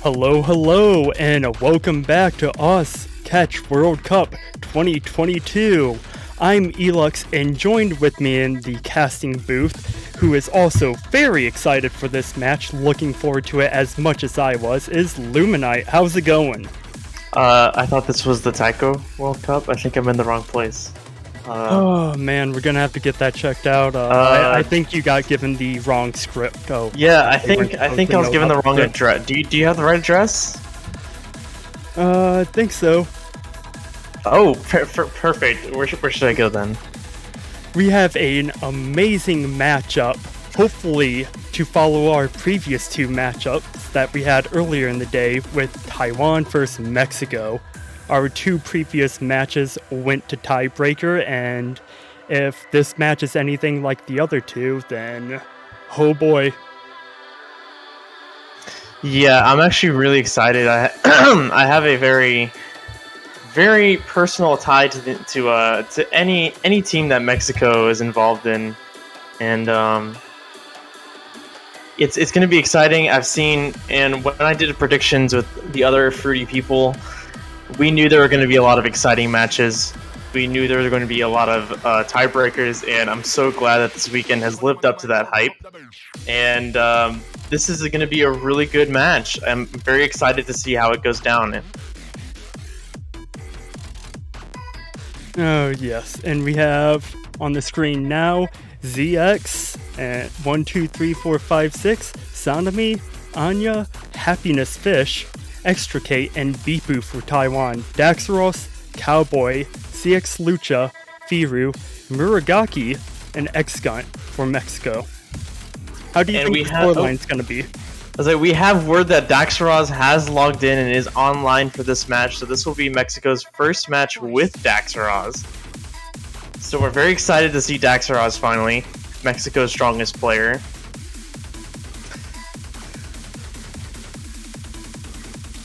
Hello, hello, and welcome back to us, Catch World Cup 2022. I'm Elux, and joined with me in the casting booth, who is also very excited for this match, looking forward to it as much as I was, is Luminite. How's it going? I thought this was the Taiko World Cup. I think I'm in the wrong place. Oh man, we're gonna have to get that checked out. I think you got given the wrong script. Oh, yeah, I think I was given the wrong address. Do you have the right address? I think so. Oh, perfect. Where should I go then? We have an amazing matchup, hopefully to follow our previous two matchups that we had earlier in the day with Taiwan versus Mexico. Our two previous matches went to tiebreaker, and if this match is anything like the other two, then oh boy. Yeah, I'm actually really excited. I have a very personal tie to any team that Mexico is involved in, and it's going to be exciting. I've seen, and when I did predictions with the other fruity people, we knew there were going to be a lot of exciting matches. We knew there were going to be a lot of tiebreakers, and I'm so glad that this weekend has lived up to that hype. And this is going to be a really good match. I'm very excited to see how it goes down. Oh yes, and we have on the screen now ZX and 123456, Sanami, Anya, Happiness Fish, Extricate, and Bipu for Taiwan, Daxaros, Cowboy, CX Lucha, Firu, Muragaki, and Xgunt for Mexico. How do you think the scoreline's going to be? We have word that Daxaros has logged in and is online for this match, so this will be Mexico's first match with Daxaros. So we're very excited to see Daxaros finally, Mexico's strongest player.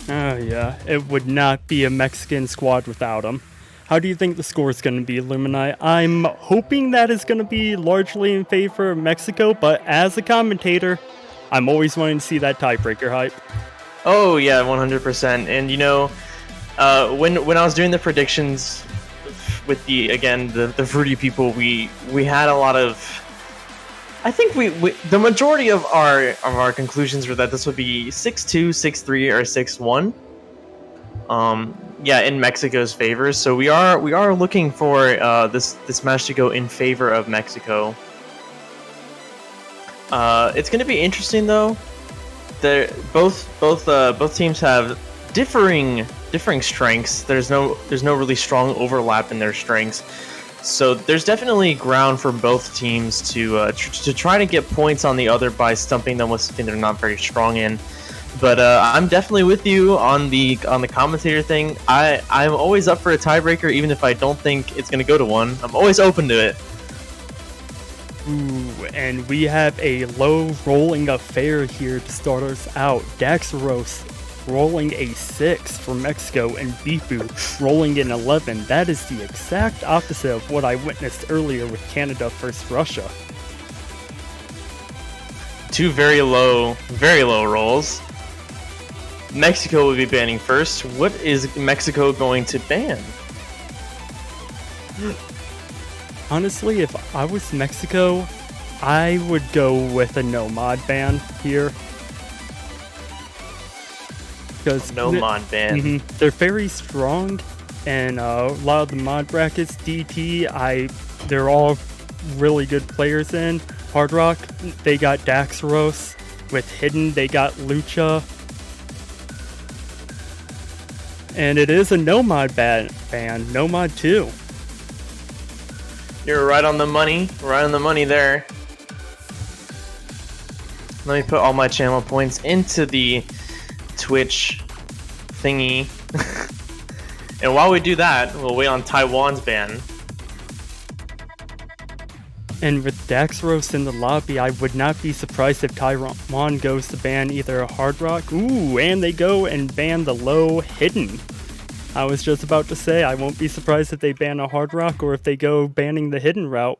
Oh yeah, it would not be a Mexican squad without him. How do you think the score is going to be, Luminite? I'm hoping that it's going to be largely in favor of Mexico, but as a commentator, I'm always wanting to see that tiebreaker hype. Oh yeah, 100%. And you know, when I was doing the predictions with the fruity people, we had a lot of. I think the majority of our conclusions were that this would be 6-2, 6-3, or 6-1. Yeah, in Mexico's favor. So we are looking for this match to go in favor of Mexico. It's going to be interesting though. Both teams have differing strengths. There's no really strong overlap in their strengths. So there's definitely ground for both teams to try to get points on the other by stumping them with something they're not very strong in. But I'm definitely with you on the commentator thing. I'm always up for a tiebreaker, even if I don't think it's going to go to one. I'm always open to it. Ooh, and we have a low rolling affair here to start us out. Daxaros rolling a 6 for Mexico, and Bifu rolling an 11. That is the exact opposite of what I witnessed earlier with Canada versus Russia. Two very low rolls. Mexico will be banning first. What is Mexico going to ban? Honestly, if I was Mexico, I would go with a no mod ban here. Because no mod ban. They're very strong, and a lot of the mod brackets, DT, they're all really good players in. Hard Rock, they got Daxaros. With Hidden, they got Lucha. And it is a no mod ban, no mod 2. You're right on the money there. Let me put all my channel points into the Twitch thingy. And while we do that, we'll wait on Taiwan's ban. And with Daxaros in the lobby, I would not be surprised if Taiwan goes to ban either a Hard Rock. Ooh, and they go and ban the low Hidden. I was just about to say, I won't be surprised if they ban a Hard Rock or if they go banning the Hidden route.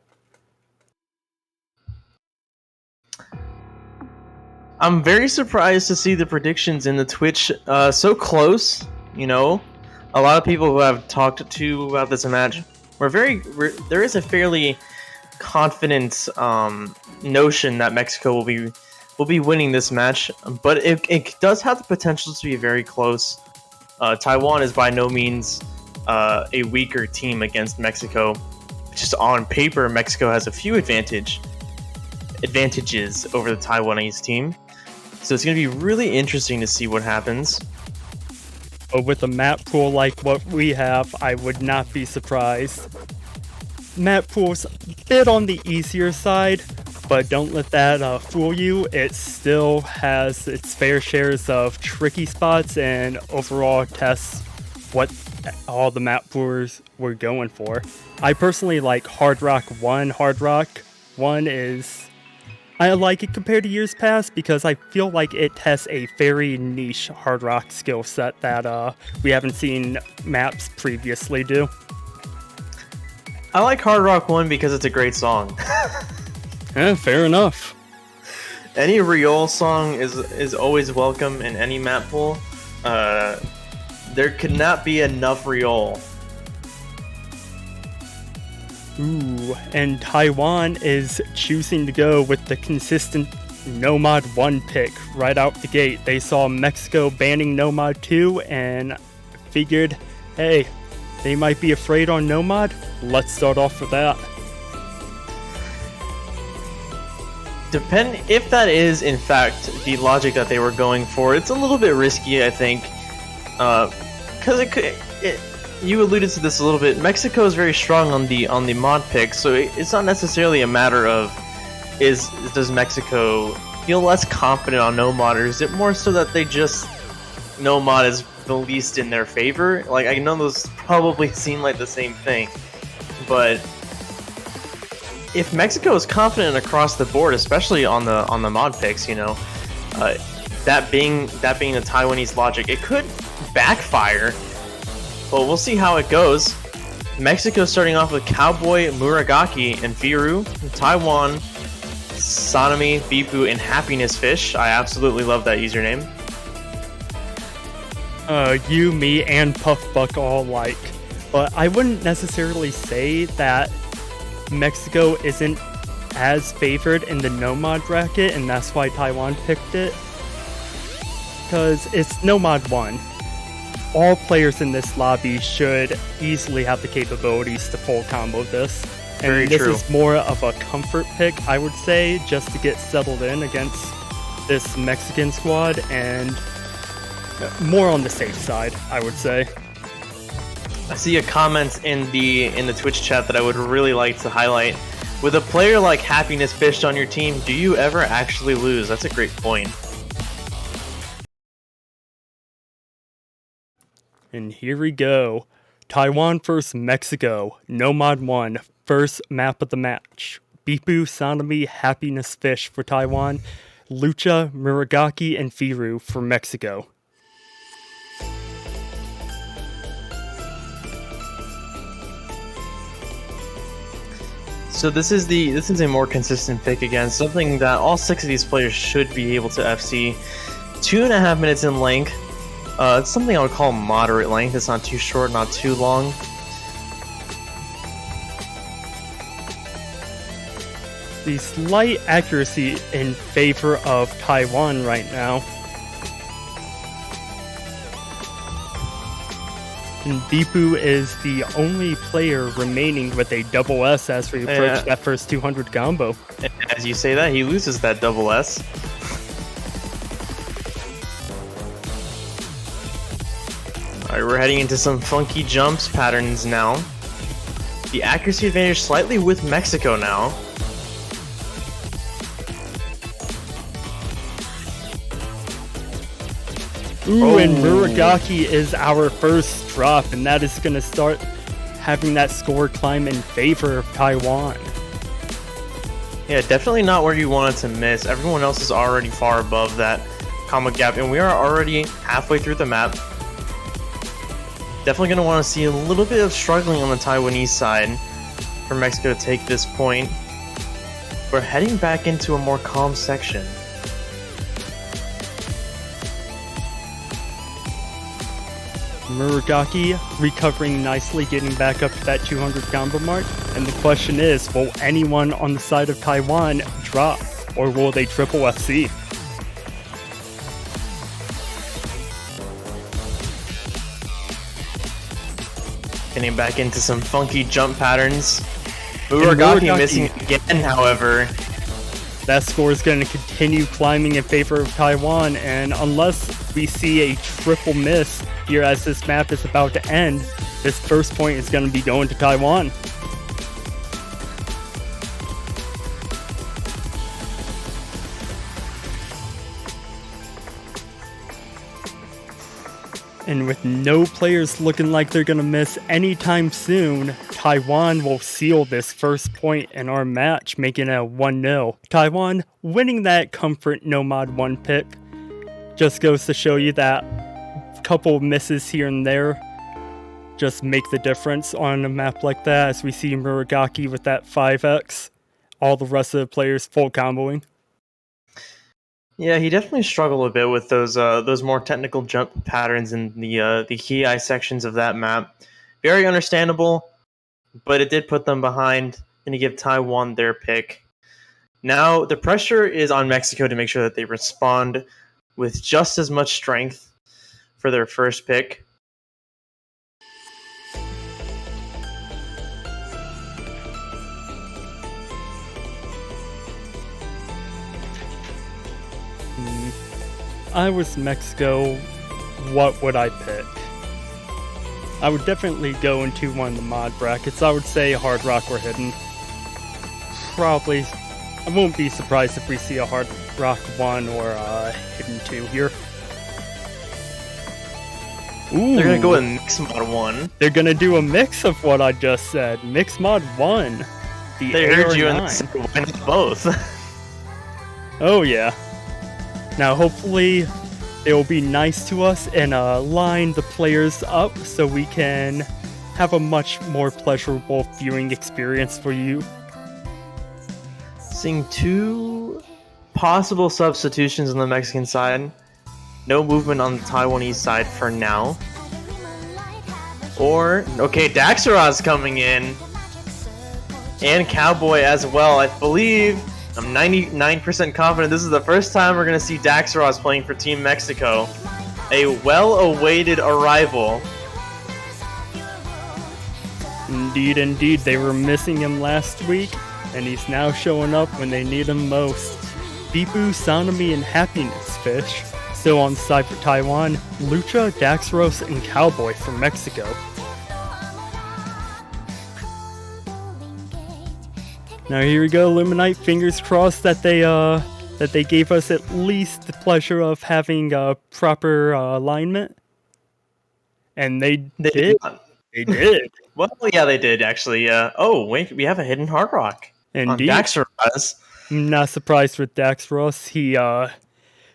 I'm very surprised to see the predictions in the Twitch so close. You know, a lot of people who I've talked to about this match there is a fairly confident notion that Mexico will be winning this match, but it does have the potential to be very close. Taiwan is by no means a weaker team against Mexico. Just on paper, Mexico has a few advantages over the Taiwanese team. So it's going to be really interesting to see what happens. But with a map pool like what we have, I would not be surprised. Map pool's a bit on the easier side, but don't let that fool you. It still has its fair shares of tricky spots and overall tests what all the map poolers were going for. I personally like Hard Rock 1. Hard Rock 1 is... I like it compared to years past because I feel like it tests a very niche hard rock skill set that we haven't seen maps previously do. I like Hard Rock 1 because it's a great song. Fair enough. Any Riol song is always welcome in any map pool. There could not be enough Riol. Ooh, and Taiwan is choosing to go with the consistent Nomad 1 pick right out the gate. They saw Mexico banning Nomad 2 and figured, hey, they might be afraid on Nomad. Let's start off with that. If that is in fact the logic that they were going for, it's a little bit risky, I think, because you alluded to this a little bit. Mexico is very strong on the mod pick, so it's not necessarily a matter of does Mexico feel less confident on no mod, or is it more so that they just no mod is the least in their favor? Like, I know those probably seem like the same thing, but if Mexico is confident across the board, especially on the mod picks, you know, that being the Taiwanese logic, it could backfire. But we'll see how it goes. Mexico starting off with Cowboy, Muragaki, and Viru. Taiwan, Sanami, Bipu, and Happiness Fish. I absolutely love that username. You, me, and Puffbuck all like. But I wouldn't necessarily say that Mexico isn't as favored in the no-mod bracket, and that's why Taiwan picked it. Because it's no-mod 1. All players in this lobby should easily have the capabilities to full combo this. And this is more of a comfort pick, I would say, just to get settled in against this Mexican squad, and more on the safe side, I would say. I see a comment in the Twitch chat that I would really like to highlight. With a player like Happiness Fish on your team, do you ever actually lose? That's a great point. And here we go. Taiwan vs Mexico. No-mod 1. First map of the match. Bipu, Sanami, Happiness Fish for Taiwan. Lucha, Muragaki, and Firu for Mexico. So this is a more consistent pick again. Something that all 6 of these players should be able to FC. 2.5 minutes in length. It's something I would call moderate length. It's not too short, not too long. The slight accuracy in favor of Taiwan right now. And Bipu is the only player remaining with a double S as we approach that first 200 combo. And as you say that, he loses that double S. Alright, we're heading into some funky jumps patterns now. The accuracy advantage slightly with Mexico now. Ooh, and Muragaki is our first drop, and that is going to start having that score climb in favor of Taiwan. Yeah, definitely not where you wanted to miss. Everyone else is already far above that comma gap, and we are already halfway through the map. Definitely going to want to see a little bit of struggling on the Taiwanese side for Mexico to take this point. We're heading back into a more calm section. Muragaki recovering nicely, getting back up to that 200 combo mark. And the question is, will anyone on the side of Taiwan drop, or will they triple FC? Getting back into some funky jump patterns. Muragaki missing again, however. That score is going to continue climbing in favor of Taiwan, and unless we see a triple miss here as this map is about to end, this first point is going to be going to Taiwan. And with no players looking like they're going to miss anytime soon, Taiwan will seal this first point in our match, making it a 1-0. Taiwan winning that comfort no mod 1 pick. Just goes to show you that a couple misses here and there just make the difference on a map like that, as we see Muragaki with that 5x. All the rest of the players full comboing. Yeah, he definitely struggled a bit with those more technical jump patterns in the key eye sections of that map. Very understandable, but it did put them behind, and to give Taiwan their pick. Now the pressure is on Mexico to make sure that they respond with just as much strength for their first pick. I was Mexico, what would I pick? I would definitely go into one of the mod brackets. I would say Hard Rock or Hidden. Probably, I won't be surprised if we see a Hard Rock 1 or a Hidden 2 here. Ooh. They're going to go with Mix Mod 1. They're going to do a mix of what I just said. Mix Mod 1. They heard you and said, why not both? Oh yeah. Now hopefully they will be nice to us and line the players up so we can have a much more pleasurable viewing experience for you. Seeing two possible substitutions on the Mexican side. No movement on the Taiwanese side for now. Or, okay, Daxara's coming in. And Cowboy as well, I believe. I'm 99% confident this is the first time we're going to see Daxaros playing for Team Mexico. A well-awaited arrival. Indeed, indeed. They were missing him last week, and he's now showing up when they need him most. Bibu, Sanami, and Happiness Fish still on the side for Taiwan. Lucha, Daxaros, and Cowboy from Mexico. Now here we go, Luminite. Fingers crossed that they gave us at least the pleasure of having proper alignment, and they did. They did. Well, yeah, they did actually. Oh wait, we have a hidden Hard Rock. Indeed. On Daxaros. I'm not surprised with Daxaros. He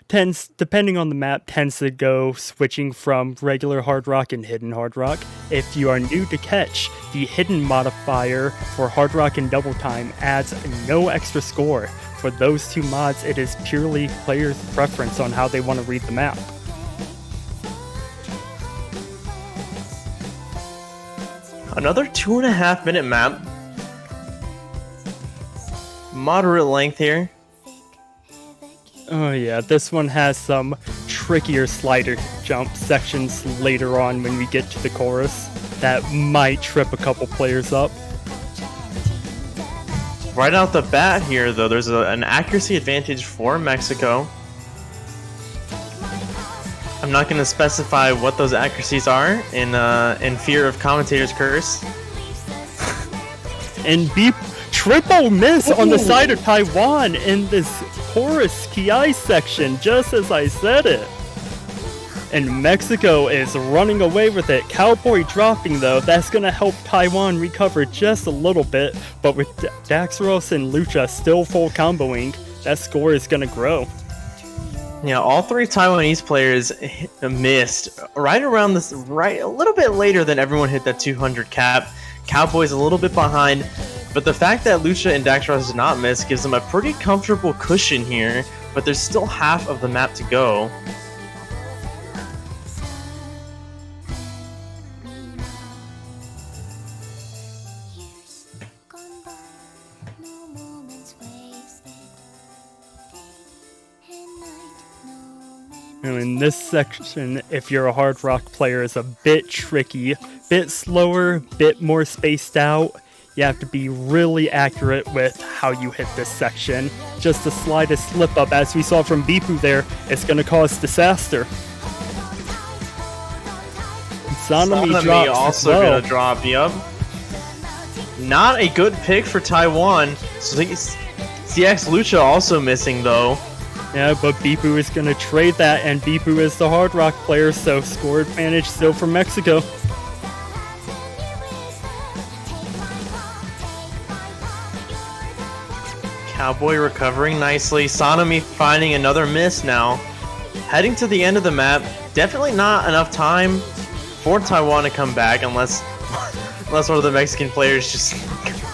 tends, depending on the map, tends to go switching from regular Hard Rock and Hidden Hard Rock. If you are new to Catch, the Hidden modifier for Hard Rock and Double Time adds no extra score. For those two mods, it is purely players' preference on how they want to read the map. Another 2.5 minute map. Moderate length here. Oh yeah, this one has some trickier slider jump sections later on when we get to the chorus that might trip a couple players up. Right out the bat here, though, there's an accuracy advantage for Mexico. I'm not going to specify what those accuracies are in fear of commentator's curse. And beep, triple miss on the side of Taiwan in this chorus Ki section, just as I said it. And Mexico is running away with it. Cowboy dropping though, that's going to help Taiwan recover just a little bit, but with Daxaros and Lucha still full comboing, that score is going to grow. Yeah, all three Taiwanese players missed right around this, right a little bit later than everyone hit that 200 cap. Cowboy's a little bit behind, but the fact that Lucha and Daxaros did not miss gives them a pretty comfortable cushion here, but there's still half of the map to go. And in this section, if you're a hard rock player, is a bit tricky, bit slower, bit more spaced out. You have to be really accurate with how you hit this section. Just the slightest slip up, as we saw from Bipu there, it's going to cause disaster. Sanami drops also gonna drop, yup. Not a good pick for Taiwan. So CX Lucha also missing though. Yeah, but Bipu is going to trade that, and Bipu is the hard rock player, so score advantage still for Mexico. Cowboy recovering nicely. Sanami finding another miss now. Heading to the end of the map. Definitely not enough time for Taiwan to come back unless one of the Mexican players just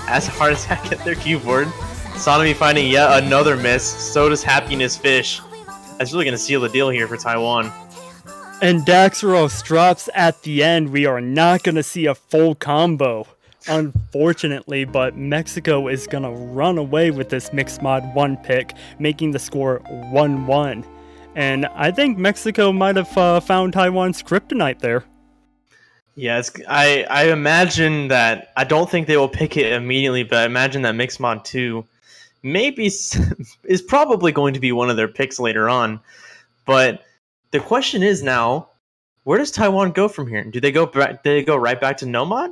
has a heart attack at their keyboard. Sanami finding yet another miss. So does Happiness Fish. That's really going to seal the deal here for Taiwan. And Daxaros drops at the end. We are not going to see a full combo, unfortunately, but Mexico is going to run away with this Mixed Mod 1 pick, making the score 1-1. And I think Mexico might have found Taiwan's kryptonite there. Yes, I imagine that. I don't think they will pick it immediately, but I imagine that Mixed Mod 2 maybe is probably going to be one of their picks later on. But the question is now, where does Taiwan go from here? Do they go right back to Nomad?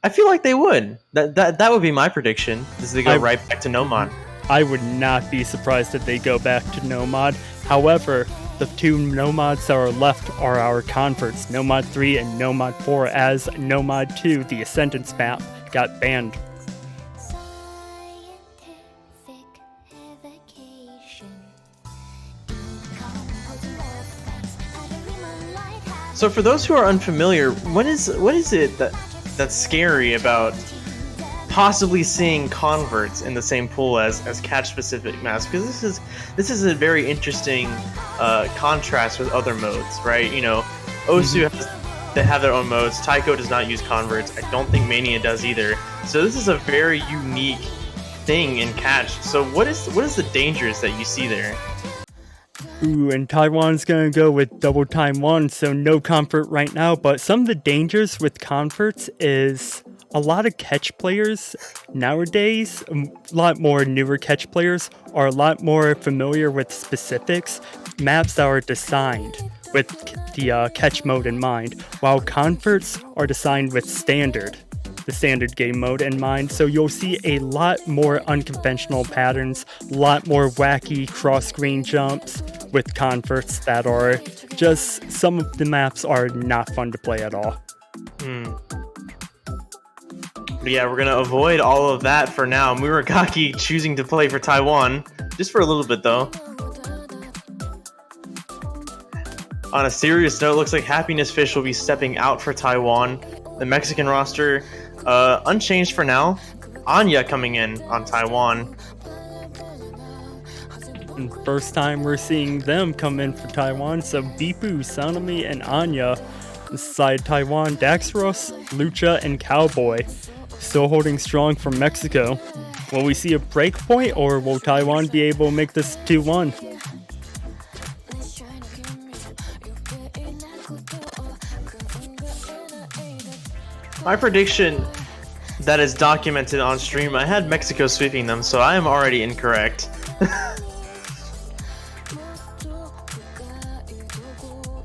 I feel like they would. That would be my prediction. Is they go right back to Nomad? I would not be surprised if they go back to Nomad. However, the two Nomads that are left are our converts, Nomad 3 and Nomad 4, as Nomad 2, the Ascendance map, got banned. So for those who are unfamiliar, what is it that's scary about possibly seeing converts in the same pool as catch specific maps? Because this is a very interesting contrast with other modes, right? You know, Osu they have their own modes. Taiko does not use converts. I don't think Mania does either. So this is a very unique thing in catch. So what is the dangers that you see there? Ooh, and Taiwan's gonna go with double time 1, so no comfort right now, but some of the dangers with converts is a lot of catch players nowadays, a lot more newer catch players, are a lot more familiar with specifics, maps that are designed with the catch mode in mind, while converts are designed with the standard game mode in mind, so you'll see a lot more unconventional patterns, a lot more wacky cross-screen jumps with converts that are just, some of the maps are not fun to play at all. But yeah, we're going to avoid all of that for now. Muragaki choosing to play for Taiwan, just for a little bit though. On a serious note, looks like Happiness Fish will be stepping out for Taiwan. The Mexican roster unchanged for now. Anya coming in on Taiwan. And first time we're seeing them come in for Taiwan, so Bipu, Sanami, and Anya inside Taiwan. Daxaros, Lucha, and Cowboy still holding strong from Mexico. Will we see a break point, or will Taiwan be able to make this 2-1? My prediction that is documented on stream, I had Mexico sweeping them, so I am already incorrect.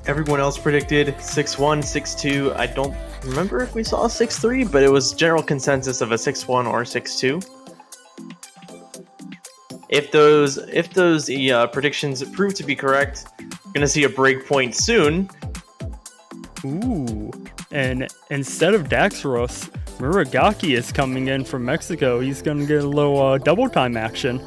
Everyone else predicted 6-1, 6-2. I don't remember if we saw a 6-3, but it was general consensus of a 6-1 or 6-2. If those predictions prove to be correct, we're gonna see a break point soon. Ooh, and instead of Daxaros, Muragaki is coming in from Mexico. He's gonna get a little double time action.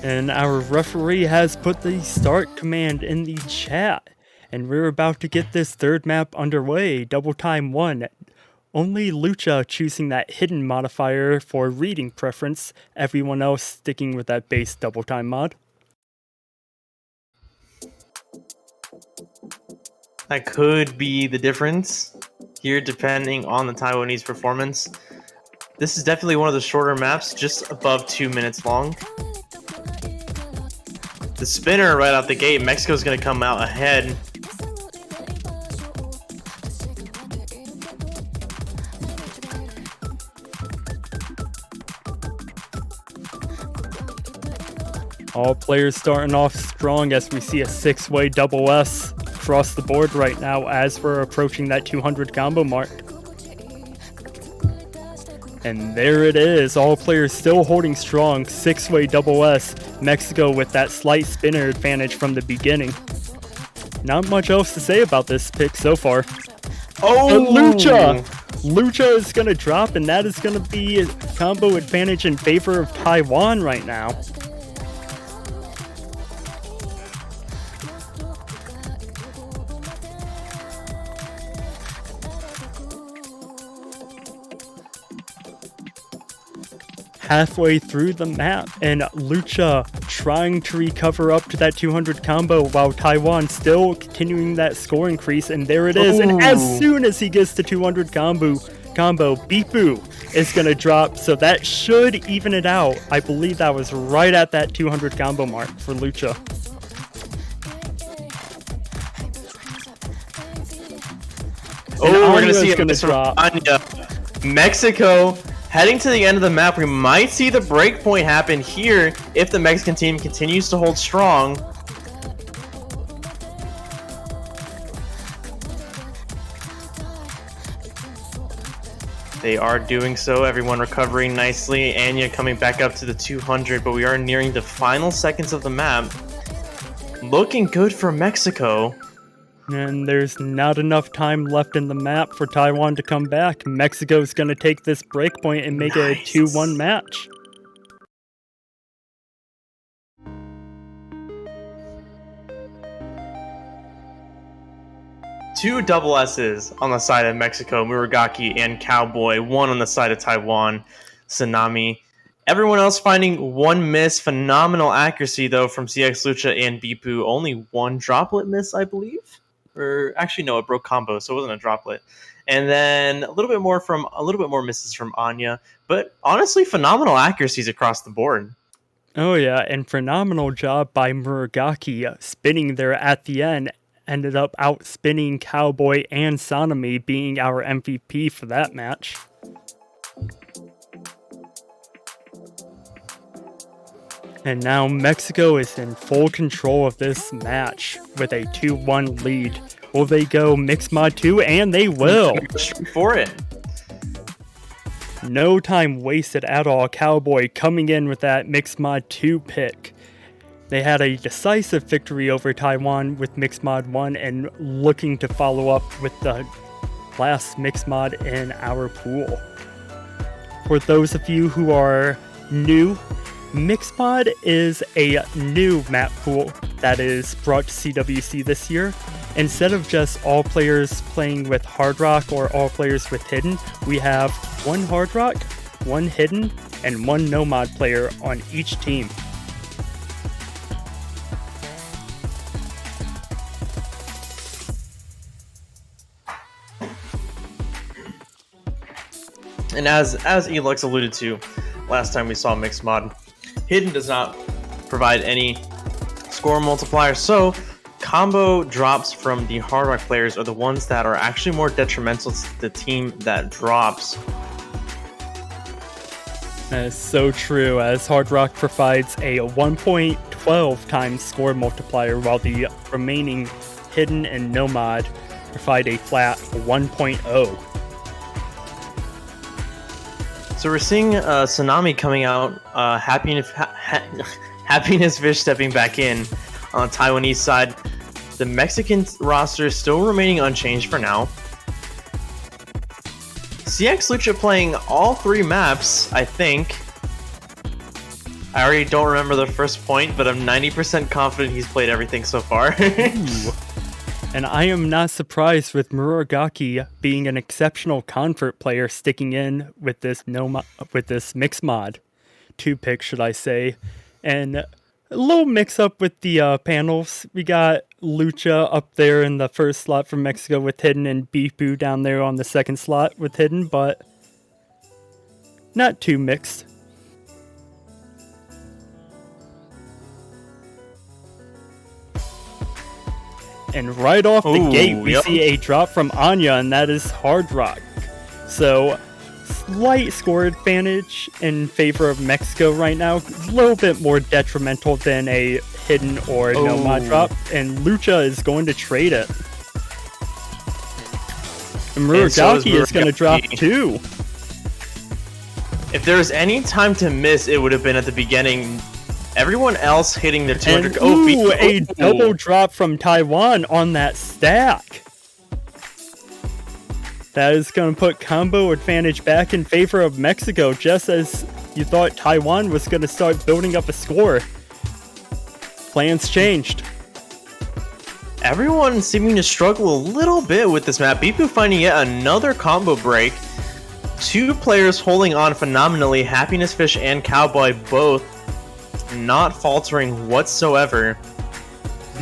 And our referee has put the start command in the chat. And we're about to get this third map underway, double time 1. Only Lucha choosing that hidden modifier for reading preference, everyone else sticking with that base double time mod. That could be the difference here depending on the Taiwanese performance. This is definitely one of the shorter maps, just above 2 minutes long. The spinner right out the gate, Mexico's going to come out ahead. All players starting off strong as we see a 6-way double S across the board right now as we're approaching that 200 combo mark. And there it is, all players still holding strong, 6-way double S, Mexico with that slight spinner advantage from the beginning. Not much else to say about this pick so far. Oh! Lucha! Lucha is going to drop, and that is going to be a combo advantage in favor of Taiwan right now. Halfway through the map, and Lucha trying to recover up to that 200 combo while Taiwan still continuing that score increase, and there it is. And as soon as he gets to 200 combo, vv1495087051 is going to drop, so that should even it out. I believe that was right at that 200 combo mark for Lucha. Oh, we're going to see going to drop. Anya. Mexico heading to the end of the map. We might see the breakpoint happen here if the Mexican team continues to hold strong. They are doing so. Everyone recovering nicely. Anya coming back up to the 200, but we are nearing the final seconds of the map. Looking good for Mexico. And there's not enough time left in the map for Taiwan to come back. Mexico's going to take this breakpoint and make it a 2-1 match. Two double S's on the side of Mexico, Muragaki and Cowboy. One on the side of Taiwan, Tsunami. Everyone else finding one miss. Phenomenal accuracy, though, from CX Lucha and Bipu. Only one droplet miss, I believe. Or actually, no, it broke combo, so it wasn't a droplet. And then a little bit more misses from Anya. But honestly, phenomenal accuracies across the board. Oh yeah, and phenomenal job by Muragaki spinning there at the end. Ended up out spinning Cowboy and Tsunami, being our MVP for that match. And now Mexico is in full control of this match with a 2-1 lead. Will they go Mixed Mod 2? And they will! Straight for it. No time wasted at all. Cowboy coming in with that Mixed Mod 2 pick. They had a decisive victory over Taiwan with Mixed Mod 1 and looking to follow up with the last Mixed Mod in our pool. For those of you who are new, Mixed Mod is a new map pool that is brought to CWC this year. Instead of just all players playing with Hard Rock or all players with Hidden, we have one Hard Rock, one Hidden, and one No Mod player on each team. And as Elux alluded to last time we saw Mixed Mod, Hidden does not provide any score multiplier, so combo drops from the Hard Rock players are the ones that are actually more detrimental to the team that drops. That is so true, as Hard Rock provides a 1.12 times score multiplier, while the remaining Hidden and No Mod provide a flat 1.0. So we're seeing Tsunami coming out, Happiness Fish stepping back in on the Taiwanese side. The Mexican roster is still remaining unchanged for now. CX Lucha playing all three maps, I think. I already don't remember the first point, but I'm 90% confident he's played everything so far. And I am not surprised with Muragaki being an exceptional convert player sticking in with this Mixed Mod 2 pick, should I say. And a little mix up with the panels. We got Lucha up there in the first slot from Mexico with Hidden, and Bipu down there on the second slot with Hidden, but not too mixed. And right off the gate, we see a drop from Anya, and that is Hard Rock. So, slight score advantage in favor of Mexico right now. A little bit more detrimental than a Hidden or Nomad drop. And Lucha is going to trade it. And Muragaki is going to drop too. If there was any time to miss, it would have been at the beginning. Everyone else hitting their 200. And, a double drop from Taiwan on that stack. That is going to put combo advantage back in favor of Mexico, just as you thought Taiwan was going to start building up a score. Plans changed. Everyone seeming to struggle a little bit with this map. Bipu finding yet another combo break. Two players holding on phenomenally. Happiness Fish and Cowboy both not faltering whatsoever.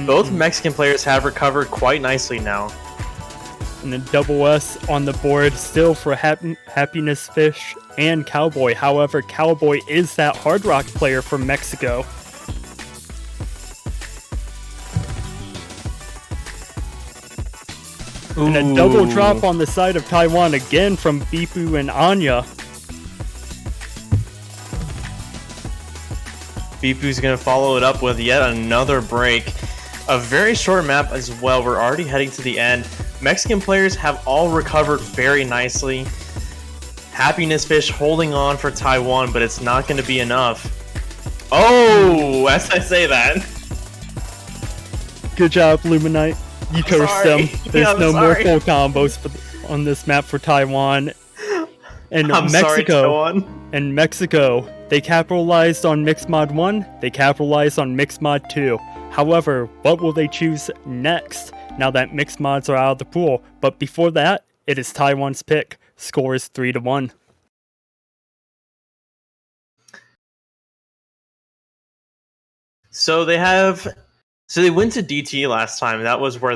Both Mexican players have recovered quite nicely now. And then double S on the board still for Happiness Fish and Cowboy. However, Cowboy is that Hard Rock player from Mexico. And a double drop on the side of Taiwan again from Bipu and Anya. Bipu's going to follow it up with yet another break. A very short map as well. We're already heading to the end. Mexican players have all recovered very nicely. Happiness Fish holding on for Taiwan, but it's not going to be enough. Oh, as I say that. Good job, Luminite. You cursed them. There's no more full combos on this map for Taiwan. And Mexico, they capitalized on Mixed Mod 1, they capitalized on Mixed Mod 2. However, what will they choose next now that Mixed Mods are out of the pool? But before that, it is Taiwan's pick. Score is 3-1. So they went to DT last time. That was where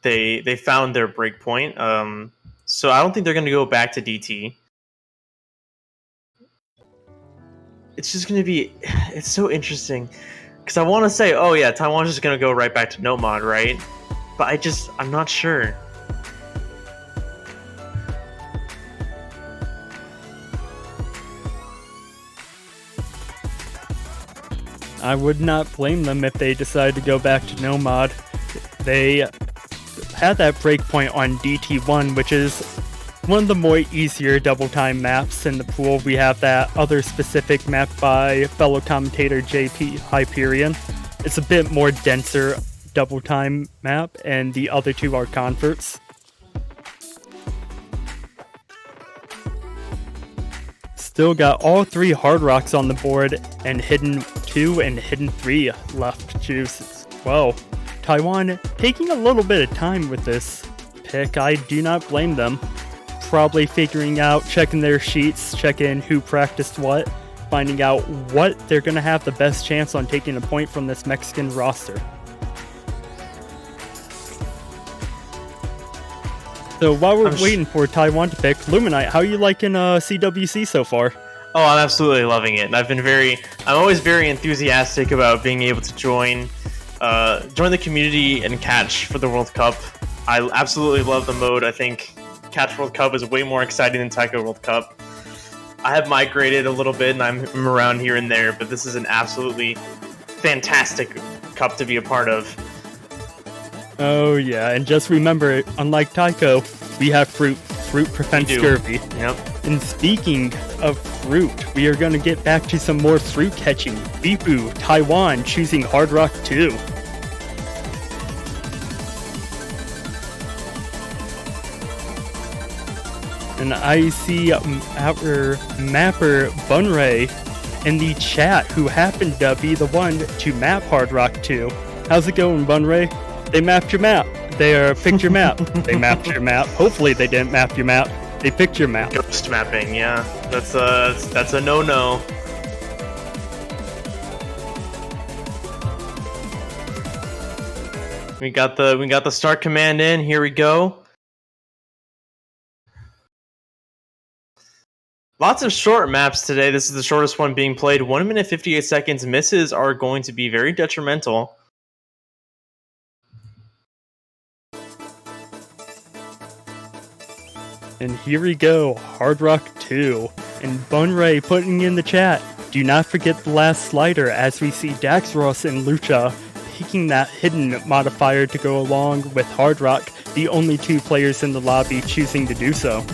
they found their break point. So I don't think they're going to go back to DT. It's just going to be... It's so interesting. Because I want to say, oh yeah, Taiwan's just going to go right back to no mod, right? But I'm not sure. I would not blame them if they decide to go back to no mod. They had that breakpoint on DT1, which is one of the more easier double time maps in the pool. We have that other specific map by fellow commentator JP Hyperion. It's a bit more denser double time map, and the other two are converts. Still got all three Hard Rocks on the board, and Hidden 2 and Hidden 3 left to choose as well. Taiwan taking a little bit of time with this pick. I do not blame them. Probably figuring out, checking their sheets, checking who practiced what, finding out what they're going to have the best chance on taking a point from this Mexican roster. So while we're waiting for Taiwan to pick, Luminite, how are you liking CWC so far? Oh, I'm absolutely loving it. And I'm always very enthusiastic about being able to join the community and catch for the World Cup. I absolutely love the mode. I think Catch World Cup is way more exciting than Taiko World Cup. I have migrated a little bit and I'm around here and there, but this is an absolutely fantastic cup to be a part of. Oh yeah, and just remember, unlike Taiko, we have fruit. Fruit prevents scurvy. Yep. And speaking of fruit, we are going to get back to some more fruit catching. Bipu, Taiwan, choosing Hard Rock 2. And I see our mapper Bunray in the chat, who happened to be the one to map Hard Rock 2. How's it going, Bunray? They mapped your map. They picked your map. They mapped your map. Hopefully they didn't map your map. They picked your map. Ghost mapping, yeah. That's a no-no. We got the start command in. Here we go. Lots of short maps today. This is the shortest one being played. 1 minute 58 seconds. Misses are going to be very detrimental. And here we go, Hard Rock 2. And Bunray putting in the chat, do not forget the last slider as we see Daxros and Lucha picking that hidden modifier to go along with Hard Rock, the only two players in the lobby choosing to do so.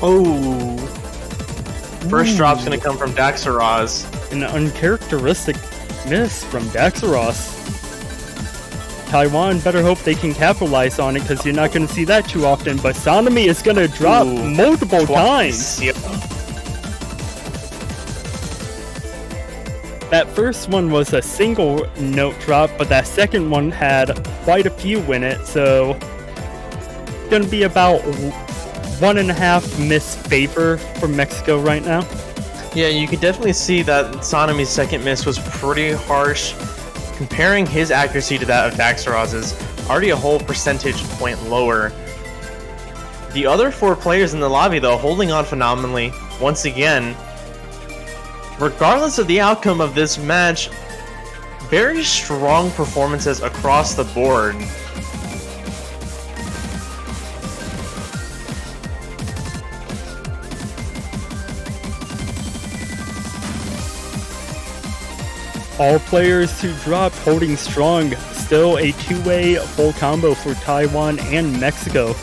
Oh. First drop's going to come from Daxaraz. An uncharacteristic miss from Daxaros. Taiwan better hope they can capitalize on it because you're not going to see that too often, but Sonomy is going to drop multiple times. Yep. That first one was a single note drop, but that second one had quite a few in it, so going to be about 1.5 miss favor for Mexico right now. Yeah, you can definitely see that Sonomy's second miss was pretty harsh. Comparing his accuracy to that of Daxaraz's, already a whole percentage point lower. The other 4 players in the lobby, though, holding on phenomenally. Once again, regardless of the outcome of this match, very strong performances across the board. All players who dropped holding strong. Still a two-way full combo for Taiwan and Mexico.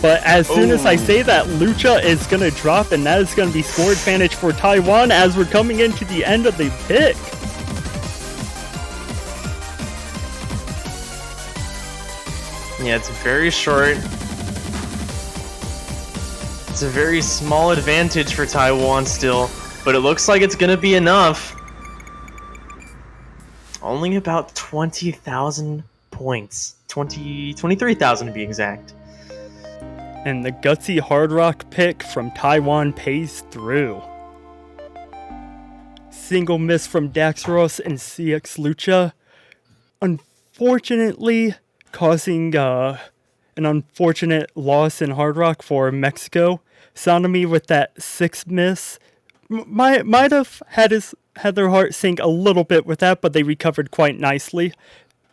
But as soon as I say that, Lucha is going to drop, and that is going to be score advantage for Taiwan as we're coming into the end of the pick. Yeah, it's very short. It's a very small advantage for Taiwan still, but it looks like it's going to be enough. Only about 20,000 points. 23,000 to be exact. And the gutsy Hard Rock pick from Taiwan pays through. Single miss from Daxaros and CX Lucha. Unfortunately, causing an unfortunate loss in Hard Rock for Mexico. Sonomy with that 6th miss might have had their heart sink a little bit with that, but they recovered quite nicely.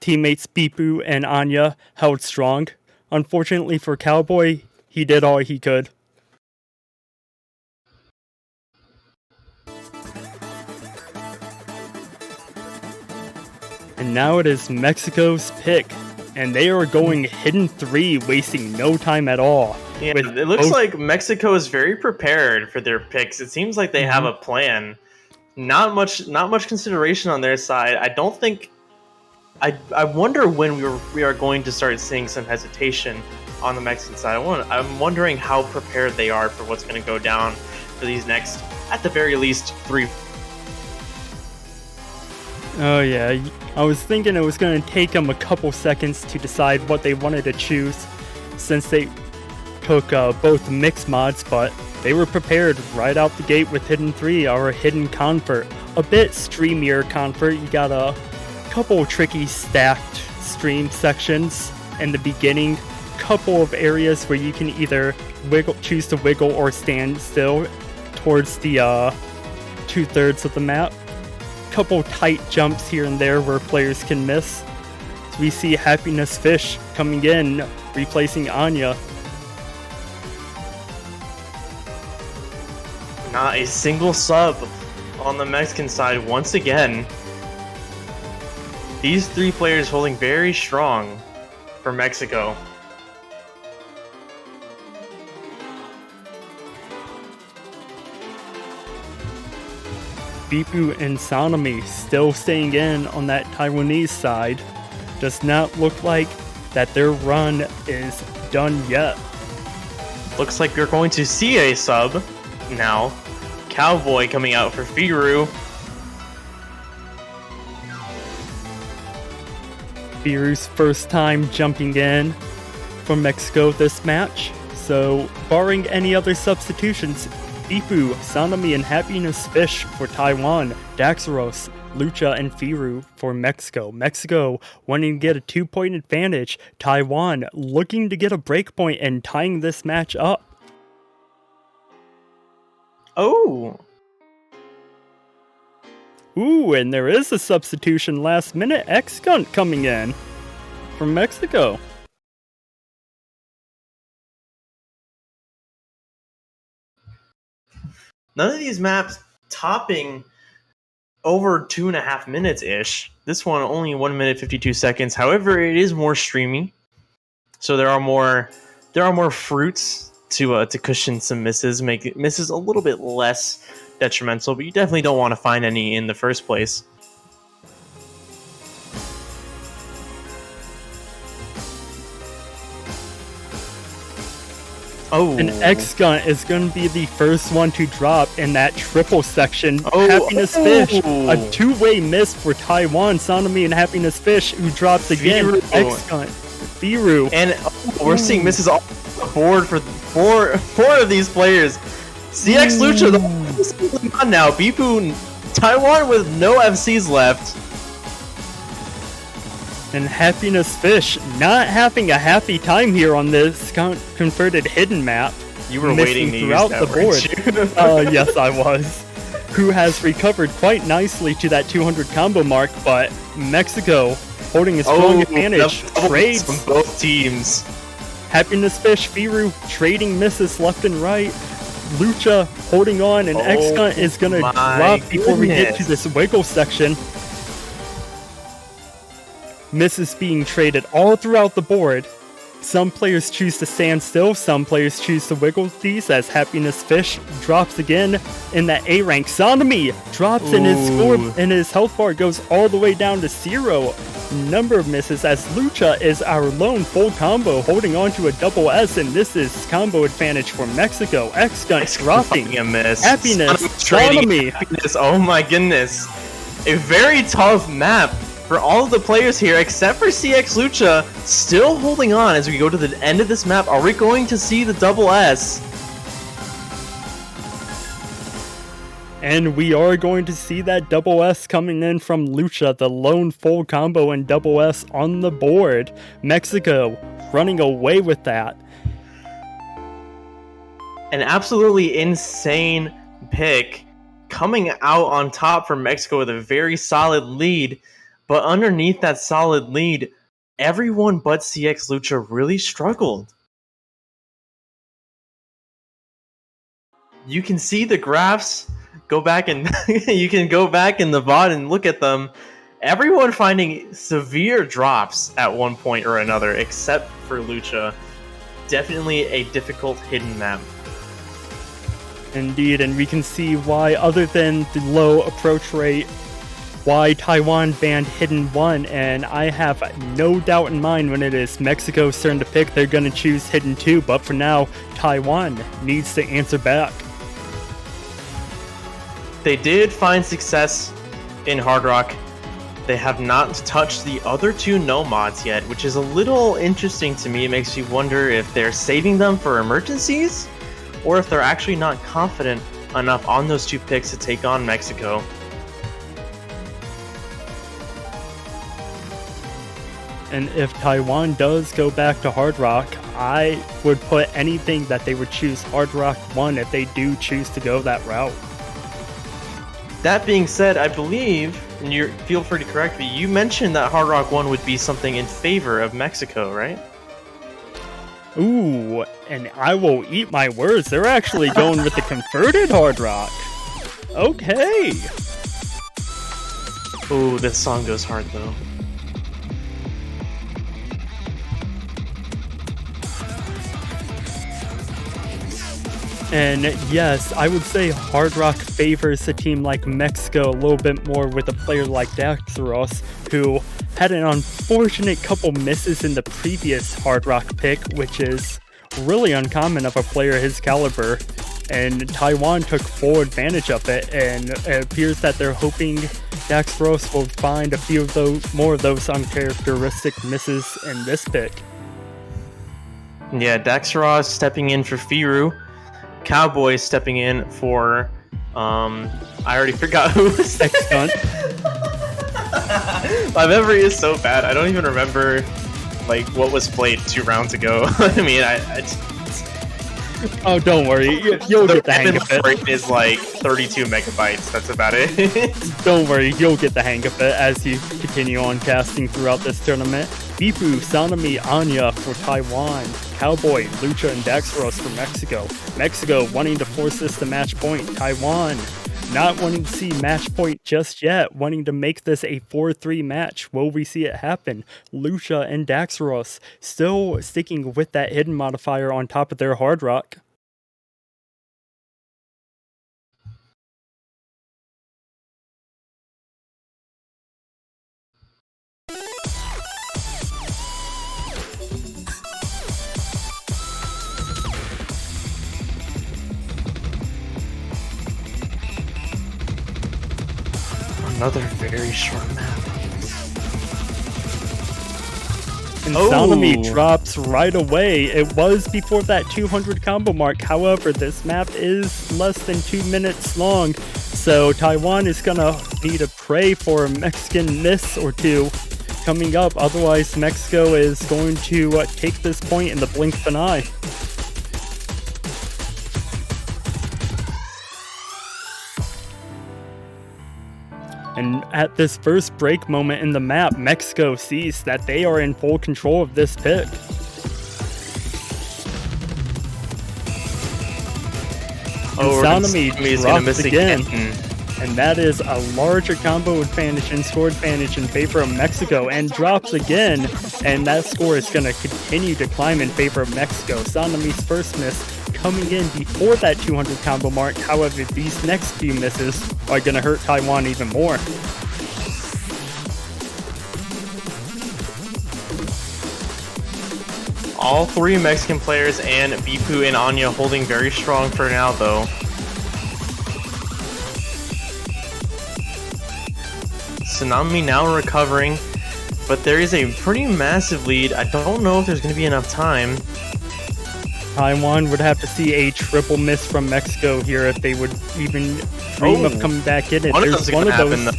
Teammates Bipu and Anya held strong. Unfortunately for Cowboy, he did all he could. And now it is Mexico's pick, and they are going hidden 3, wasting no time at all. Yeah, it looks like Mexico is very prepared for their picks. It seems like they have a plan. Not much consideration on their side. I don't think. I wonder when we are going to start seeing some hesitation on the Mexican side. I'm wondering how prepared they are for what's going to go down for these next, at the very least, 3. Oh yeah, I was thinking it was going to take them a couple seconds to decide what they wanted to choose, since they took both mix mods, but they were prepared right out the gate with Hidden 3, our hidden convert. A bit streamier convert. You got a couple tricky stacked stream sections in the beginning, couple of areas where you can either choose to wiggle or stand still towards the 2/3 of the map. Couple tight jumps here and there where players can miss. So we see Happiness Fish coming in, replacing Anya. Not a single sub on the Mexican side once again. These 3 players holding very strong for Mexico. Bipu and Sonomy still staying in on that Taiwanese side. Does not look like that their run is done yet. Looks like you're going to see a sub now. Cowboy coming out for Firu. Firu's first time jumping in for Mexico this match. So, barring any other substitutions, Bipu, Sonomy, and Happiness Fish for Taiwan. Daxaros Lucha and Firu for Mexico. Mexico wanting to get a 2-point advantage. Taiwan looking to get a break point and tying this match up. Oh. Ooh, and there is a substitution last minute. X-Gunt coming in from Mexico. None of these maps topping over 2.5 minutes ish. This one only 1 minute 52 seconds. However, it is more streamy, so there are more fruits to cushion some misses, make misses a little bit less detrimental. But you definitely don't want to find any in the first place. Oh, And X-Gunt is going to be the first one to drop in that triple section. Oh, Happiness Fish, a oh. two-way miss for Taiwan. Sonomy and Happiness Fish, who drops again. Firu. X-Gunt, Firu. And we're seeing misses all over the board for four of these players. CX Lucha, the whole on now. Bipu, Taiwan with no FCs left. And Happiness Fish not having a happy time here on this converted hidden map. You were missing waiting to throughout use the that, board. Yes, I was. Who has recovered quite nicely to that 200 combo mark, but Mexico holding a strong advantage. Trades from both teams. Happiness Fish, Firu trading misses left and right. Lucha holding on, and X-Gunt is gonna drop before we get to this wiggle section. Misses being traded all throughout the board. Some players choose to stand still, some players choose to wiggle these as Happiness Fish drops again in that A rank. Sonomy drops in his score, and his health bar goes all the way down to 0. Number of misses as Lucha is our lone full combo holding on to a double S, and this is combo advantage for Mexico. X-Gunt dropping a miss. Happiness, Sonomy. Happiness. Oh my goodness. A very tough map for all of the players here, except for CX Lucha, still holding on as we go to the end of this map. Are we going to see the double S? And we are going to see that double S coming in from Lucha, the lone full combo and double S on the board. Mexico running away with that. An absolutely insane pick, coming out on top for Mexico with a very solid lead. But underneath that solid lead, everyone but CX Lucha really struggled. You can see the graphs. Go back and you can go back in the VOD and look at them. Everyone finding severe drops at one point or another, except for Lucha. Definitely a difficult hidden map. Indeed, and we can see why, other than the low approach rate, why Taiwan banned Hidden 1, and I have no doubt in mind when it is Mexico's turn to pick, they're going to choose Hidden 2, but for now, Taiwan needs to answer back. They did find success in Hard Rock. They have not touched the other two no mods yet, which is a little interesting to me. It makes me wonder if they're saving them for emergencies, or if they're actually not confident enough on those two picks to take on Mexico. And if Taiwan does go back to Hard Rock, I would put anything that they would choose Hard Rock 1 if they do choose to go that route. That being said, I believe, and you feel free to correct me, you mentioned that Hard Rock 1 would be something in favor of Mexico, right? Ooh, and I will eat my words. They're actually going with the converted Hard Rock. Okay. Ooh, this song goes hard though. And yes, I would say Hard Rock favors a team like Mexico a little bit more with a player like Daxaros, who had an unfortunate couple misses in the previous Hard Rock pick, which is really uncommon of a player his caliber. And Taiwan took full advantage of it, and it appears that they're hoping Daxaros will find a few of those, more of those uncharacteristic misses in this pick. Yeah, Daxaros stepping in for Firu. Cowboy stepping in for I already forgot who was X-Gunt. My memory is so bad. I don't even remember like what was played 2 rounds ago. I mean, Oh, don't worry. You'll get the hang of it. Rate is like 32 megabytes. That's about it. Don't worry, you'll get the hang of it as you continue on casting throughout this tournament. Bipu, Sanami, Anya for Taiwan. Cowboy, Lucha, and Daxros for Mexico. Mexico wanting to force this to match point. Taiwan not wanting to see match point just yet, wanting to make this a 4-3 match. Will we see it happen? Lucha and Daxros still sticking with that hidden modifier on top of their hard rock. Another very short map. And Sanami drops right away. It was before that 200 combo mark. However, this map is less than 2 minutes long. So Taiwan is going to need to pray for a Mexican miss or two coming up. Otherwise, Mexico is going to take this point in the blink of an eye. And at this first break moment in the map, Mexico sees that they are in full control of this pick. And Sanami drops again. And that is a larger combo advantage and score advantage in favor of Mexico, and drops again. And that score is going to continue to climb in favor of Mexico. Sanami's first miss coming in before that 200 combo mark. However, these next few misses are going to hurt Taiwan even more. All 3 Mexican players and Bipu and Anya holding very strong for now, though. Tsunami now recovering, but there is a pretty massive lead. I don't know if there's going to be enough time. Taiwan would have to see a triple miss from Mexico here if they would even dream of coming back in it. There's one of those,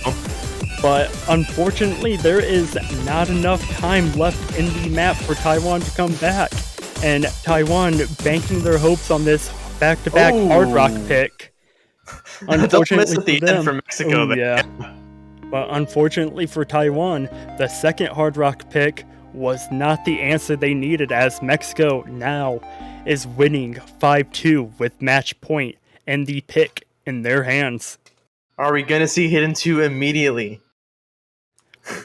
but unfortunately there is not enough time left in the map for Taiwan to come back. And Taiwan banking their hopes on this back-to-back hard rock pick. Unfortunately at the end for Mexico. Yeah. But unfortunately for Taiwan, the second hard rock pick was not the answer they needed, as Mexico now is winning 5-2 with match point and the pick in their hands. Are we going to see Hidden 2 immediately?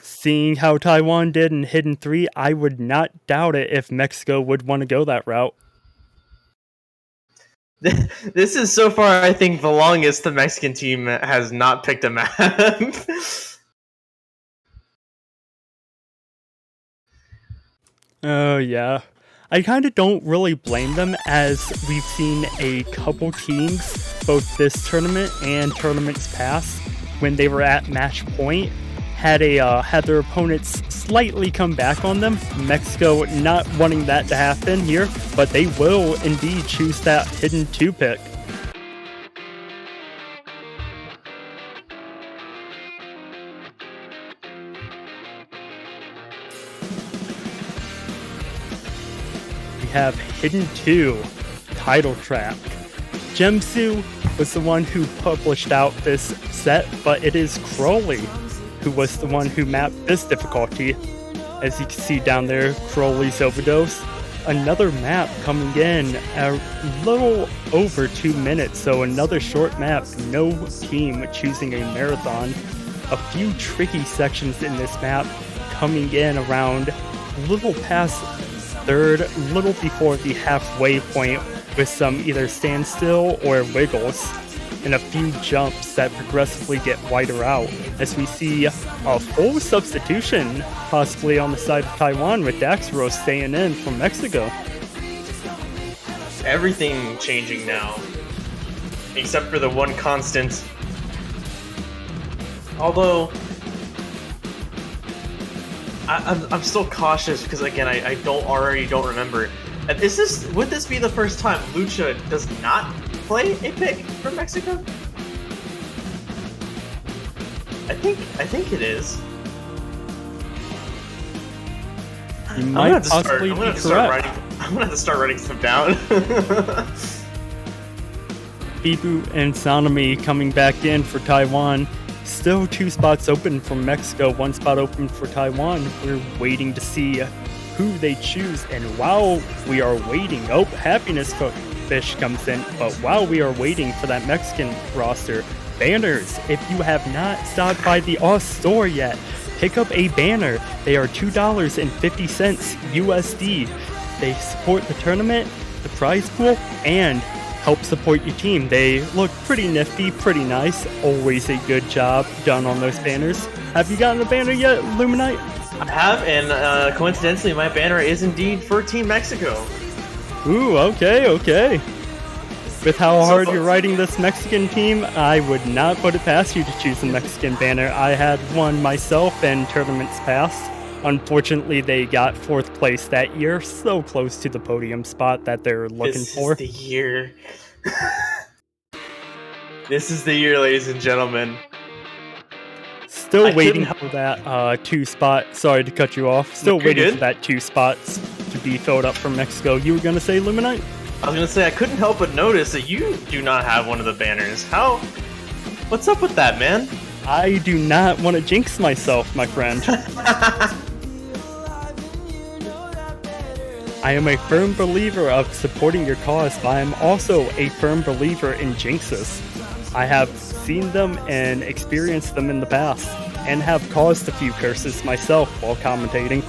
Seeing how Taiwan did in Hidden 3, I would not doubt it if Mexico would want to go that route. This is so far, I think, the longest the Mexican team has not picked a map. Oh, yeah. I kind of don't really blame them, as we've seen a couple teams, both this tournament and tournaments past, when they were at match point, had their opponents slightly come back on them. Mexico not wanting that to happen here, but they will indeed choose that Hidden 2 pick. Have Hidden 2 title track. Gemsu was the one who published out this set, but it is Crowley who was the one who mapped this difficulty. As you can see down there, Crowley's Overdose. Another map coming in a little over 2 minutes, so another short map, no team choosing a marathon. A few tricky sections in this map coming in around a little past third, little before the halfway point, with some either standstill or wiggles, and a few jumps that progressively get wider out, as we see a full substitution possibly on the side of Taiwan, with Daxros staying in from Mexico. Everything changing now, except for the one constant. Although I'm still cautious because, again, I don't remember. Would this be the first time Lucha does not play a pick from Mexico? I think it is. You might possibly be correct. I'm gonna have to start writing stuff down. Bibu and Sanami coming back in for Taiwan. Still 2 spots open for Mexico, 1 spot open for Taiwan. We're waiting to see who they choose. And while we are waiting, Happiness Fish comes in. But while we are waiting for that Mexican roster, banners, if you have not stopped by the Oz store yet, pick up a banner. They are $2.50 USD. They support the tournament, the prize pool, and help support your team. They look pretty nifty, pretty nice. Always a good job done on those banners. Have you gotten a banner yet, Luminite? I have, and coincidentally, my banner is indeed for Team Mexico. Ooh, okay. With how hard you're riding this Mexican team, I would not put it past you to choose a Mexican banner. I had one myself in tournaments past. Unfortunately, they got 4th place that year, so close to the podium spot that they're looking for. This is the year. This is the year, ladies and gentlemen. Still waiting for that 2 spot. Sorry to cut you off. Still waiting for that 2 spots to be filled up from Mexico. You were going to say, Luminite? I was going to say, I couldn't help but notice that you do not have one of the banners. What's up with that, man? I do not want to jinx myself, my friend. I am a firm believer of supporting your cause, but I am also a firm believer in jinxes. I have seen them and experienced them in the past, and have caused a few curses myself while commentating.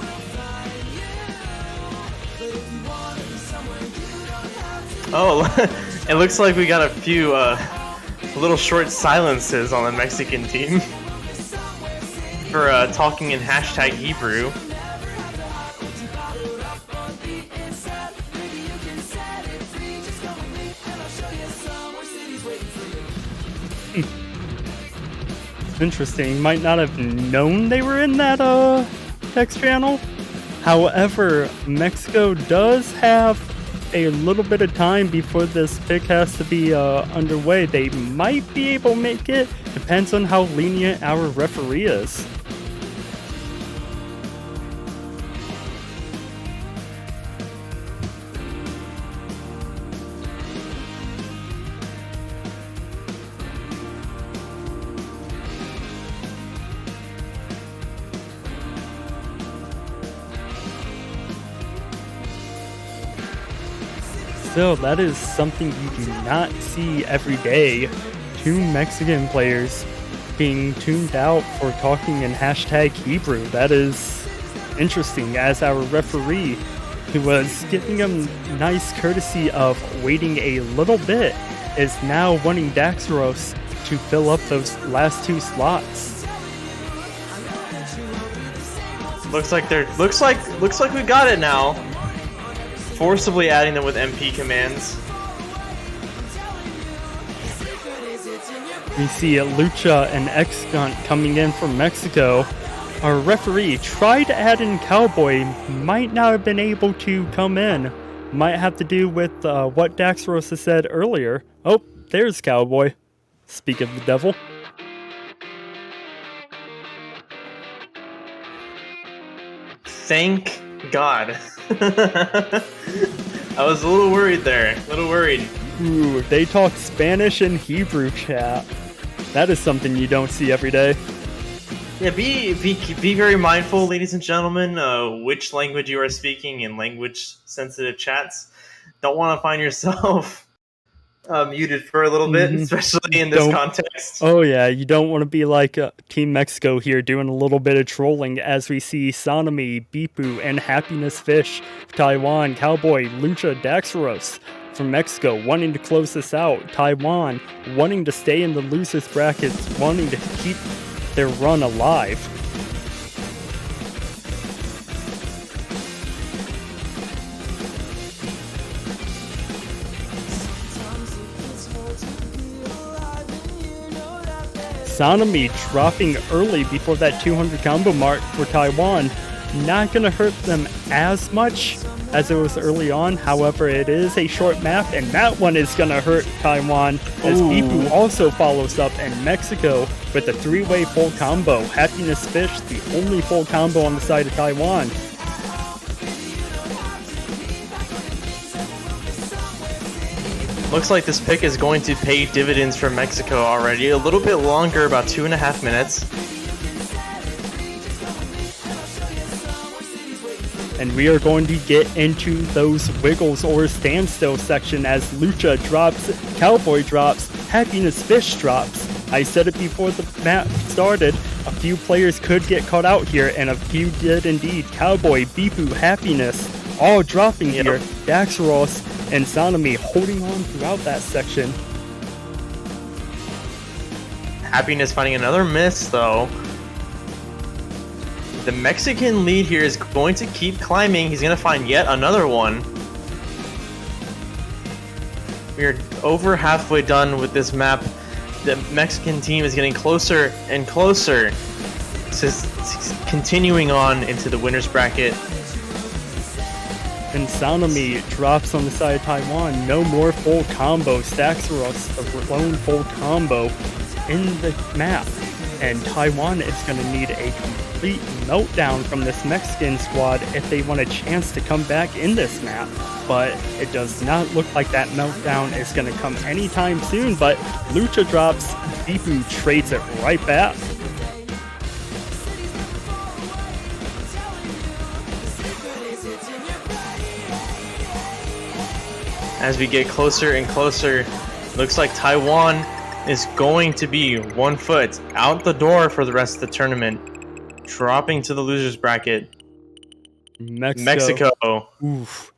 Oh, it looks like we got a few little short silences on the Mexican team for talking in hashtag Hebrew. Interesting. Might not have known they were in that text channel. However, Mexico does have a little bit of time before this pick has to be underway. They might be able to make it. Depends on how lenient our referee is. Still, that is something you do not see every day. 2 Mexican players being tuned out for talking in hashtag Hebrew. That is interesting, as our referee, who was giving him nice courtesy of waiting a little bit, is now wanting Daxaros to fill up those last 2 slots. Looks like we got it now. Forcibly adding them with MP commands. We see Lucha and X-Gunt coming in from Mexico. Our referee tried to add in Cowboy, might not have been able to come in. Might have to do with what Daxaros said earlier. Oh, there's Cowboy. Speak of the devil. Thank God. I was a little worried there. A little worried. Ooh, they talk Spanish and Hebrew, chat. That is something you don't see every day. Yeah, be very mindful, ladies and gentlemen, which language you are speaking in language-sensitive chats. Don't want to find yourself muted for a little bit, especially in this context. Oh yeah, you don't want to be like Team Mexico here doing a little bit of trolling, as we see Sanami, Bipu, and Happiness Fish, Taiwan, Cowboy, Lucha, Daxaros from Mexico wanting to close this out. Taiwan wanting to stay in the losers brackets, wanting to keep their run alive. Sanami dropping early before that 200 combo mark for Taiwan. Not going to hurt them as much as it was early on. However, it is a short map, and that one is going to hurt Taiwan, as Bipu also follows up, and Mexico with a 3-way full combo. Happiness Fish, the only full combo on the side of Taiwan. Looks like this pick is going to pay dividends for Mexico already. A little bit longer, about 2.5 minutes. And we are going to get into those wiggles or standstill section as Lucha drops, Cowboy drops, Happiness Fish drops. I said it before the map started, a few players could get caught out here, and a few did indeed. Cowboy, Bipu, Happiness, all dropping here. Daxaros and Sanami holding on throughout that section. Happiness finding another miss, though. The Mexican lead here is going to keep climbing. He's going to find yet another one. We are over halfway done with this map. The Mexican team is getting closer and closer to continuing on into the winner's bracket. And Sanami drops on the side of Taiwan. No more full combo. Daxaros, a lone full combo in the map. And Taiwan is going to need a complete meltdown from this Mexican squad if they want a chance to come back in this map. But it does not look like that meltdown is going to come anytime soon. But Lucha drops, Bipu trades it right back. As we get closer and closer, looks like Taiwan is going to be 1 foot out the door for the rest of the tournament, dropping to the losers bracket. Mexico Oof.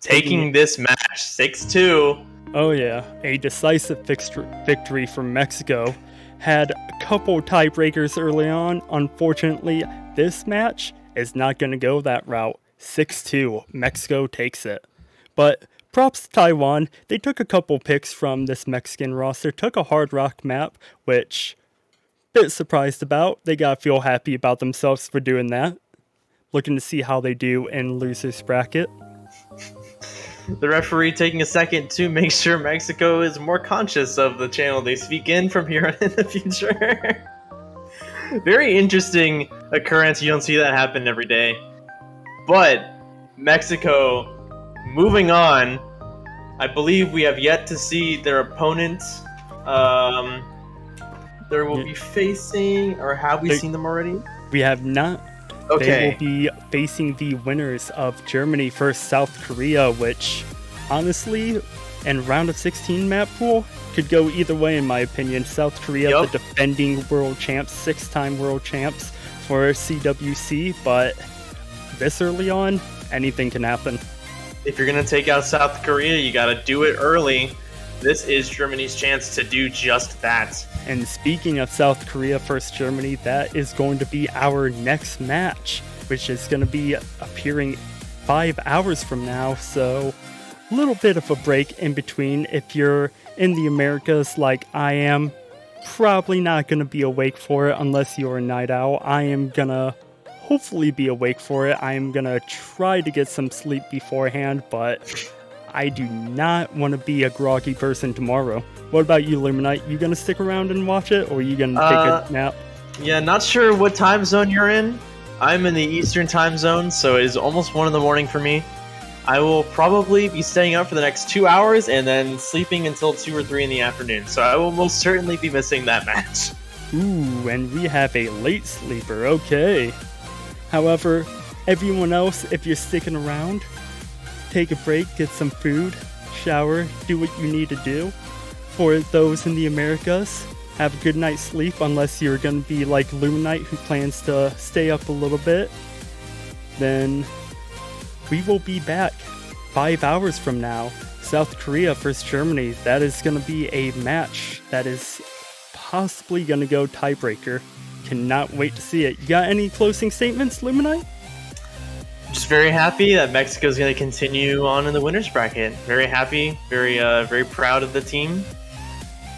taking this match 6-2. Oh yeah, a decisive victory for Mexico. Had a couple tiebreakers early on. Unfortunately, this match is not going to go that route. 6-2, Mexico takes it. But props to Taiwan. They took a couple picks from this Mexican roster. Took a hard rock map, which bit surprised about. They gotta feel happy about themselves for doing that. Looking to see how they do in losers bracket. The referee taking a second to make sure Mexico is more conscious of the channel they speak in from here on in the future. Very interesting occurrence. You don't see that happen every day. But Mexico moving on. I believe we have yet to see their opponent. They will be facing, or have we seen them already? We have not. Okay. They will be facing the winners of Germany versus South Korea, which honestly, in round of 16 map pool, could go either way in my opinion. South Korea, the defending world champs, 6-time world champs for CWC, but this early on, anything can happen. If you're going to take out South Korea, you got to do it early. This is Germany's chance to do just that. And speaking of South Korea versus Germany, that is going to be our next match, which is going to be appearing 5 hours from now. So a little bit of a break in between. If you're in the Americas like I am, probably not going to be awake for it unless you're a night owl. I am going to hopefully be awake for it. I am going to try to get some sleep beforehand, but I do not want to be a groggy person tomorrow. What about you, Luminite? You going to stick around and watch it, or are you going to take a nap? Yeah, not sure what time zone you're in. I'm in the Eastern time zone, so it is almost 1 in the morning for me. I will probably be staying up for the next 2 hours and then sleeping until 2 or 3 in the afternoon. So I will most certainly be missing that match. Ooh, and we have a late sleeper. Okay. However, everyone else, if you're sticking around, take a break, get some food, shower, do what you need to do. For those in the Americas, have a good night's sleep unless you're going to be like Luminite who plans to stay up a little bit. Then we will be back 5 hours from now. South Korea versus Germany. That is going to be a match that is possibly going to go tiebreaker. Cannot wait to see it. You got any closing statements, Luminite? Just very happy that Mexico is going to continue on in the winners bracket. Very happy, very proud of the team,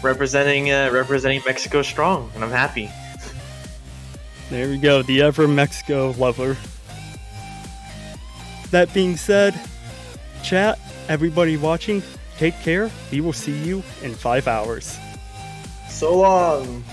representing Mexico strong, and I'm happy. There we go, the ever Mexico lover. That being said, chat, everybody watching, take care. We will see you in 5 hours. So long.